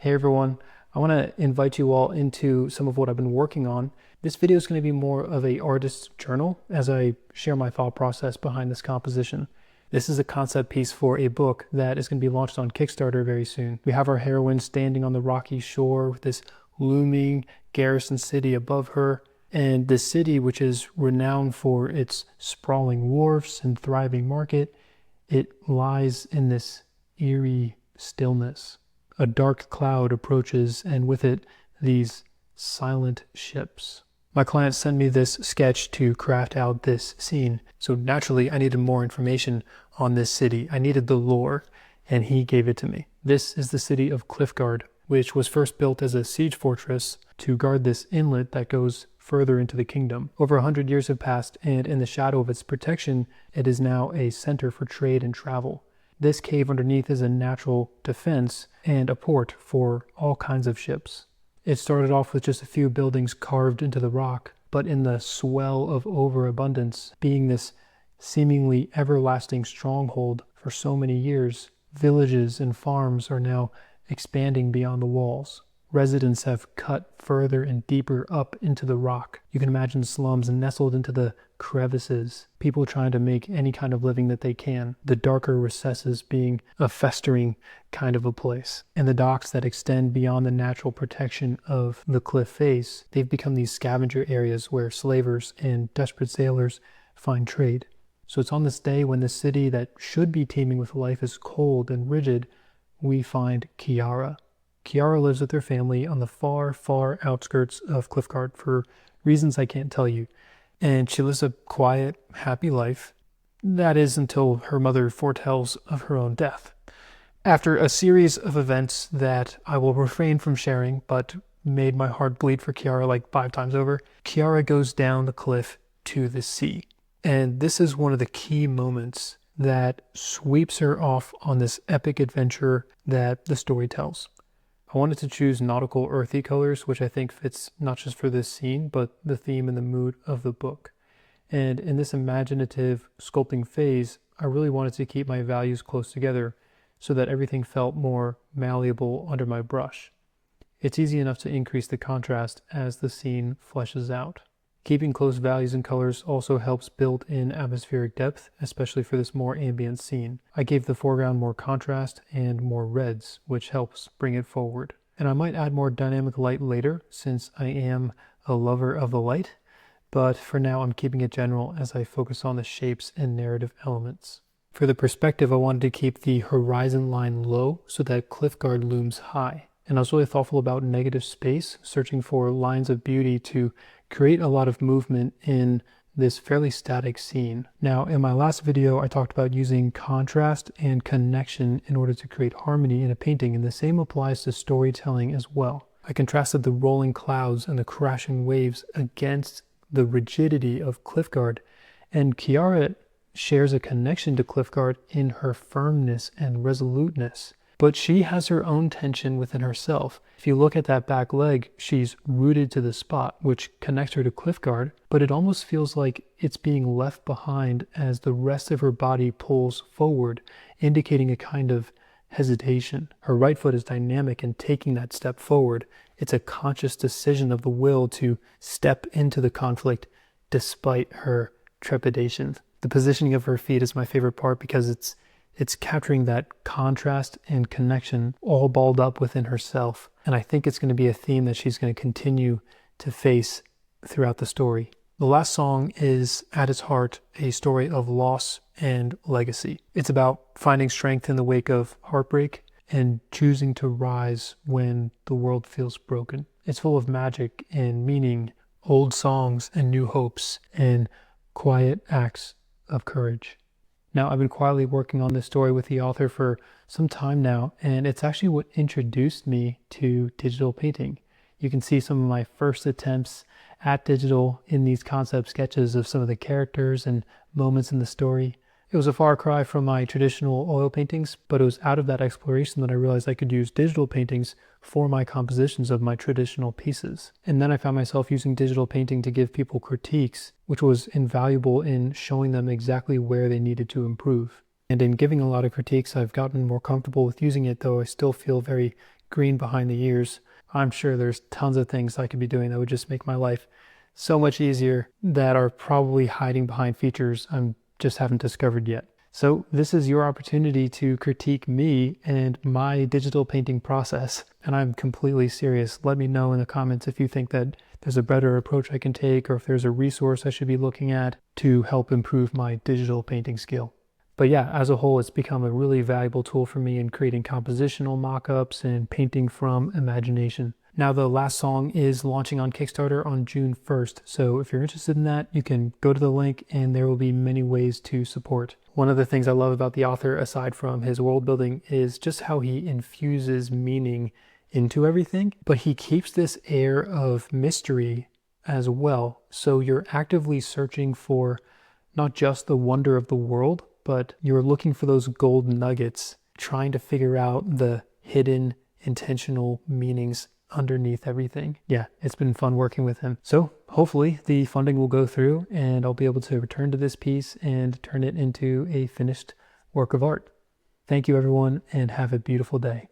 Hey everyone, I want to invite you all into some of what I've been working on. This video is going to be more of a artist's journal as I share my thought process behind this composition. This is a concept piece for a book that is going to be launched on Kickstarter very soon. We have our heroine standing on the rocky shore with this looming garrison city above her, and this city, which is renowned for its sprawling wharfs and thriving market, it lies in this eerie stillness. A dark cloud approaches, and with it, these silent ships. My client sent me this sketch to craft out this scene, so naturally I needed more information on this city. I needed the lore, and he gave it to me. This is the city of Cliffguard, which was first built as a siege fortress to guard this inlet that goes further into the kingdom. Over 100 years have passed, and in the shadow of its protection, it is now a center for trade and travel. This cave underneath is a natural defense and a port for all kinds of ships. It started off with just a few buildings carved into the rock, but in the swell of overabundance, being this seemingly everlasting stronghold for so many years, villages and farms are now expanding beyond the walls. Residents have cut further and deeper up into the rock. You can imagine slums nestled into the crevices, people trying to make any kind of living that they can, the darker recesses being a festering kind of a place. And the docks that extend beyond the natural protection of the cliff face, they've become these scavenger areas where slavers and desperate sailors find trade. So it's on this day when the city that should be teeming with life is cold and rigid, we find Kiara. Kiara lives with her family on the far, far outskirts of Cliffguard for reasons I can't tell you. And she lives a quiet, happy life. That is until her mother foretells of her own death. After a series of events that I will refrain from sharing, but made my heart bleed for Kiara like 5 times over, Kiara goes down the cliff to the sea. And this is one of the key moments that sweeps her off on this epic adventure that the story tells. I wanted to choose nautical earthy colors, which I think fits not just for this scene, but the theme and the mood of the book. And in this imaginative sculpting phase, I really wanted to keep my values close together so that everything felt more malleable under my brush. It's easy enough to increase the contrast as the scene fleshes out. Keeping close values and colors also helps build in atmospheric depth, especially for this more ambient scene. I gave the foreground more contrast and more reds, which helps bring it forward. And I might add more dynamic light later, since I am a lover of the light, but for now I'm keeping it general as I focus on the shapes and narrative elements. For the perspective, I wanted to keep the horizon line low so that Cliffguard looms high. And I was really thoughtful about negative space, searching for lines of beauty to create a lot of movement in this fairly static scene. Now, in my last video, I talked about using contrast and connection in order to create harmony in a painting, and the same applies to storytelling as well. I contrasted the rolling clouds and the crashing waves against the rigidity of Cliffguard, and Kiara shares a connection to Cliffguard in her firmness and resoluteness. But she has her own tension within herself. If you look at that back leg, she's rooted to the spot, which connects her to Cliffguard, but it almost feels like it's being left behind as the rest of her body pulls forward, indicating a kind of hesitation. Her right foot is dynamic in taking that step forward. It's a conscious decision of the will to step into the conflict despite her trepidation. The positioning of her feet is my favorite part because it's capturing that contrast and connection all balled up within herself. And I think it's going to be a theme that she's going to continue to face throughout the story. The last song is, at its heart, a story of loss and legacy. It's about finding strength in the wake of heartbreak and choosing to rise when the world feels broken. It's full of magic and meaning, old songs and new hopes, and quiet acts of courage. Now, I've been quietly working on this story with the author for some time now, and it's actually what introduced me to digital painting. You can see some of my first attempts at digital in these concept sketches of some of the characters and moments in the story. It was a far cry from my traditional oil paintings, but it was out of that exploration that I realized I could use digital paintings for my compositions of my traditional pieces. And then I found myself using digital painting to give people critiques, which was invaluable in showing them exactly where they needed to improve. And in giving a lot of critiques, I've gotten more comfortable with using it, though I still feel very green behind the ears. I'm sure there's tons of things I could be doing that would just make my life so much easier that are probably hiding behind features I just haven't discovered yet. So this is your opportunity to critique me and my digital painting process. And I'm completely serious. Let me know in the comments if you think that there's a better approach I can take, or if there's a resource I should be looking at to help improve my digital painting skill. But yeah, as a whole, it's become a really valuable tool for me in creating compositional mock-ups and painting from imagination. Now, the last song is launching on Kickstarter on June 1st. So if you're interested in that, you can go to the link and there will be many ways to support. One of the things I love about the author, aside from his world building, is just how he infuses meaning into everything, but he keeps this air of mystery as well. So you're actively searching for not just the wonder of the world, but you're looking for those gold nuggets, trying to figure out the hidden intentional meanings underneath everything. Yeah, it's been fun working with him. So hopefully the funding will go through and I'll be able to return to this piece and turn it into a finished work of art. Thank you everyone, and have a beautiful day.